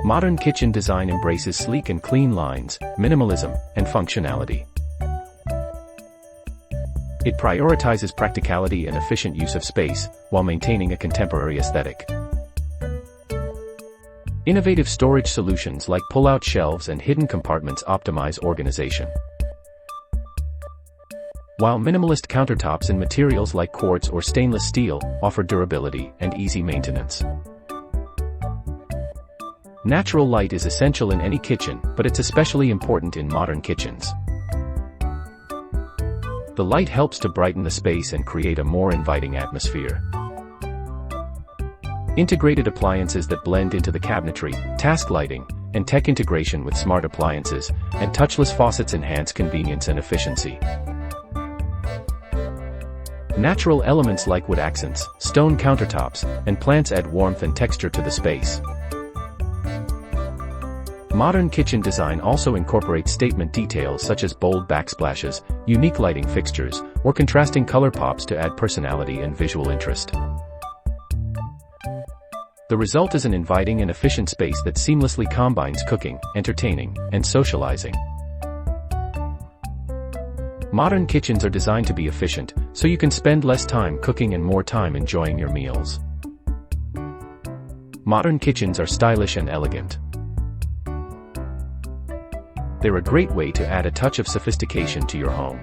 Modern kitchen design embraces sleek and clean lines, minimalism, and functionality. It prioritizes practicality and efficient use of space, while maintaining a contemporary aesthetic. Innovative storage solutions like pull-out shelves and hidden compartments optimize organization. While minimalist countertops in materials like quartz or stainless steel offer durability and easy maintenance. Natural light is essential in any kitchen, but it's especially important in modern kitchens. The light helps to brighten the space and create a more inviting atmosphere. Integrated appliances that blend into the cabinetry, task lighting, and tech integration with smart appliances and touchless faucets enhance convenience and efficiency. Natural elements like wood accents, stone countertops, and plants add warmth and texture to the space. Modern kitchen design also incorporates statement details such as bold backsplashes, unique lighting fixtures, or contrasting color pops to add personality and visual interest. The result is an inviting and efficient space that seamlessly combines cooking, entertaining, and socializing. Modern kitchens are designed to be efficient, so you can spend less time cooking and more time enjoying your meals. Modern kitchens are stylish and elegant. They're a great way to add a touch of sophistication to your home.